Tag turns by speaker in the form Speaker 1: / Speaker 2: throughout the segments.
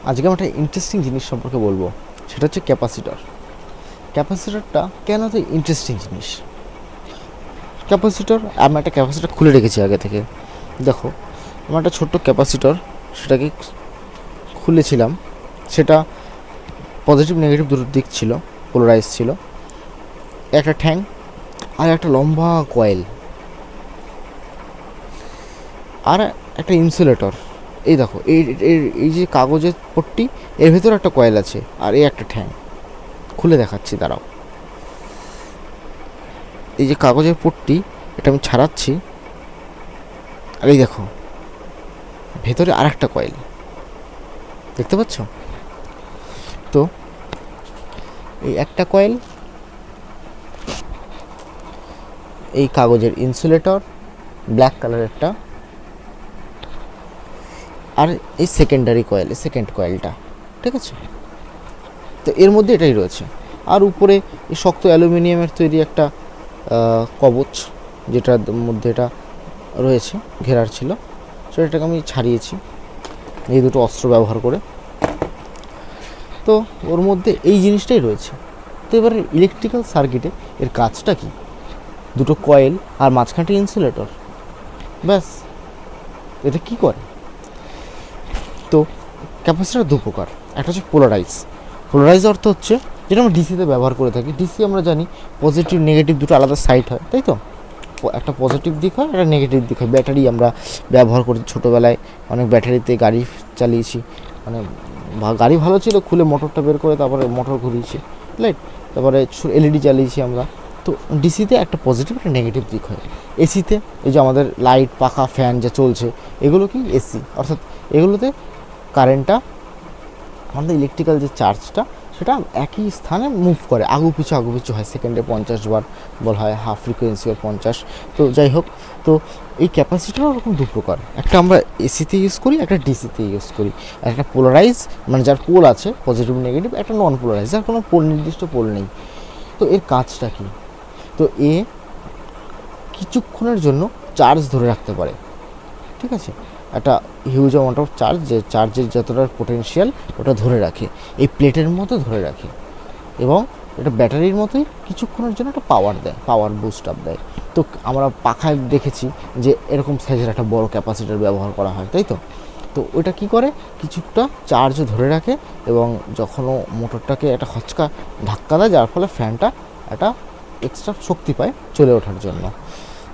Speaker 1: আজকে আমরা একটা ইন্টারেস্টিং জিনিস সম্পর্কে বলবো, সেটা হচ্ছে ক্যাপাসিটর। ক্যাপাসিটরটা কেন তো ইন্টারেস্টিং জিনিস? ক্যাপাসিটর, আমি একটা ক্যাপাসিটর খুলে রেখেছি আগে থেকে। দেখো, আমার একটা ছোট্ট ক্যাপাসিটর, সেটাকে খুলেছিলাম। সেটা পজিটিভ নেগেটিভ দুটো দিক ছিল, পোলারাইজ ছিল। একটা ঠ্যাং আর একটা লম্বা কয়েল আর একটা ইনসুলেটর। এই দেখো, এই যে কাগজের পট্টি, এর ভেতরে একটা কয়েল আছে আর এই একটা ঠ্যাং। খুলে দেখাচ্ছি, দাঁড়াও। এই যে কাগজের পট্টি, এটা আমি ছাড়াচ্ছি, আর এই দেখো ভেতরে আর একটা কয়েল, দেখতে পাচ্ছ? তো এই একটা কয়েল, এই কাগজের ইনসুলেটর ব্ল্যাক কালারেরটা, আর এই সেকেন্ডারি কয়েল, সেকেন্ড কয়েলটা, ঠিক আছে? তো এর মধ্যে এটাই রয়েছে। আর উপরে এই শক্ত অ্যালুমিনিয়ামের তৈরি একটা কবচ, যেটার মধ্যে এটা রয়েছে, ঘেরার ছিল, সেটাকে আমি ছাড়িয়েছি এই দুটো অস্ত্র ব্যবহার করে। তো ওর মধ্যে এই জিনিসটাই রয়েছে। তো এবারে ইলেকট্রিক্যাল সার্কিটে এর কাজটা কি? দুটো কয়েল আর মাঝখানটা ইনসুলেটর, ব্যাস। এটা কি করে? তো ক্যাপাসিটর দু প্রকার। একটা হচ্ছে পোলারাইজ অর্থ হচ্ছে যেটা আমরা ডিসিতে ব্যবহার করে থাকি। ডিসি আমরা জানি পজিটিভ নেগেটিভ দুটো আলাদা সাইড হয়, তাই তো? একটা পজিটিভ দিক হয়, একটা নেগেটিভ দিক হয়। ব্যাটারি আমরা ব্যবহার করি ছোটোবেলায়, অনেক ব্যাটারিতে গাড়ি চালিয়েছি। মানে গাড়ি ভালো ছিল, খুলে মোটরটা বের করে তারপরে মোটর ঘুরিয়েছি, রাইট? তারপরে এলইডি চালিয়েছি আমরা। তো ডিসিতে একটা পজিটিভ একটা নেগেটিভ দিক হয়। এসিতে এই যে আমাদের লাইট, পাখা, ফ্যান যা চলছে, এগুলো কি এসি, অর্থাৎ এগুলোতে কারেন্টটা, আমাদের ইলেকট্রিক্যাল যে চার্জটা, সেটা একই স্থানে মুভ করে, আগু পিছু হয়। সেকেন্ডে 50 বার বলা হয়, হাফ ফ্রিকোয়েন্সি আর 50। তো যাই হোক, তো এই ক্যাপাসিটার ওরকম দু প্রকার। একটা আমরা এসিতে ইউজ করি, একটা ডিসিতে ইউজ করি। আর একটা পোলারাইজ, মানে যার পোল আছে পজিটিভ নেগেটিভ, একটা নন পোলারাইজ যার কোনো পোল, নির্দিষ্ট পোল নেই। তো এর কাজটা কি? তো এ কিছুক্ষণের জন্য চার্জ ধরে রাখতে পারে, ঠিক আছে? একটা হিউজ অ্যামাউন্ট অফ চার্জ, যে চার্জের যতটা পোটেনশিয়াল ওটা ধরে রাখে, এই প্লেটের মতো ধরে রাখে। এবং এটা ব্যাটারির মতোই কিছুক্ষণের জন্য একটা পাওয়ার দেয়, পাওয়ার বুস্ট আপ দেয়। তো আমরা পাখায় দেখেছি যে এরকম সাইজের একটা বড় ক্যাপাসিটার ব্যবহার করা হয়, তাই তো? তো ওটা কি করে, কিছুটা চার্জ ধরে রাখে এবং যখনও মোটরটাকে একটা হচকা ধাক্কা দেয়, যার ফলে ফ্যানটা একটা এক্সট্রা শক্তি পায় চলে ওঠার জন্য।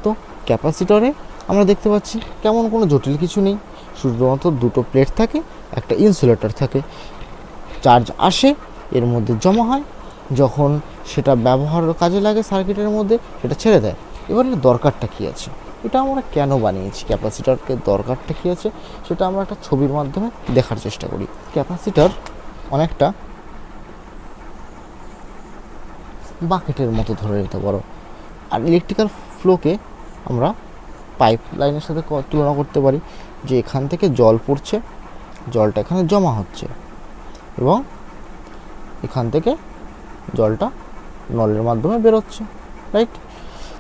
Speaker 1: তো ক্যাপাসিটরে আমরা দেখতে পাচ্ছি কেমন কোনো জটিল কিছু নেই, শুধুমাত্র দুটো প্লেট থাকে, একটা ইনসুলেটর থাকে। চার্জ আসে, এর মধ্যে জমা হয়, যখন সেটা ব্যবহারের কাজে লাগে সার্কিটের মধ্যে, সেটা ছেড়ে দেয়। এবার এর দরকারটা কী আছে, এটা আমরা কেন বানিয়েছি, ক্যাপাসিটরকে দরকারটা কী আছে, সেটা আমরা একটা ছবির মাধ্যমে দেখার চেষ্টা করি। ক্যাপাসিটর অনেকটা বাকেটের মতো ধরে নিতে পারো। আর ইলেকট্রিক্যাল ফ্লোকে আমরা পাইপ লাইনের সাথে তুলনা করতে পারি, যে এখান থেকে জল পড়ছে, জলটা এখানে জমা হচ্ছে এবং এখান থেকে জলটা নলের মাধ্যমে বেরোচ্ছে, রাইট?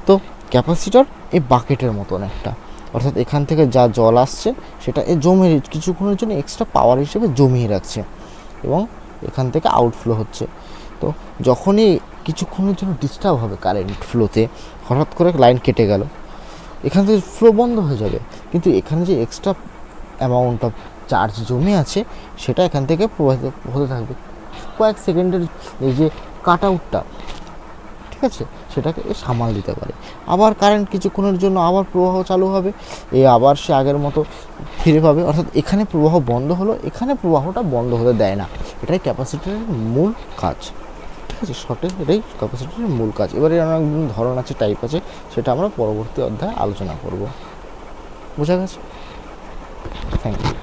Speaker 1: তো ক্যাপাসিটর এই বাকেটের মতন একটা, অর্থাৎ এখান থেকে যা জল আসছে সেটা জমে কিছুক্ষণের জন্য এক্সট্রা পাওয়ার হিসেবে জমিয়ে রাখছে এবং এখান থেকে আউটফ্লো হচ্ছে। তো যখনই কিছুক্ষণের জন্য ডিস্টার্ব হবে কারেন্ট ফ্লোতে, হঠাৎ করে লাইন কেটে গেল, এখান থেকে ফ্লো বন্ধ হয়ে যাবে, কিন্তু এখানে যে এক্সট্রা অ্যামাউন্ট অফ চার্জ জমে আছে সেটা এখান থেকে প্রবাহিত হতে থাকবে কয়েক সেকেন্ডের। এই যে কাট আউটটা, ঠিক আছে, সেটাকে সামাল দিতে পারে। আবার কারেন্ট কিছুক্ষণের জন্য আবার প্রবাহ চালু হবে, আবার সে আগের মতো ফিরে পাবে। অর্থাৎ এখানে প্রবাহ বন্ধ হলো, এখানে প্রবাহটা বন্ধ হতে দেয় না। এটাই ক্যাপাসিটরের মূল কাজ, ঠিক আছে? শর্টে এটাই ক্যাপাসিটরের মূল কাজ। এবারে অনেক ধরন আছে, টাইপ আছে, সেটা আমরা পরবর্তী অধ্যায়ে আলোচনা করব। বোঝা গেছে? Thank you.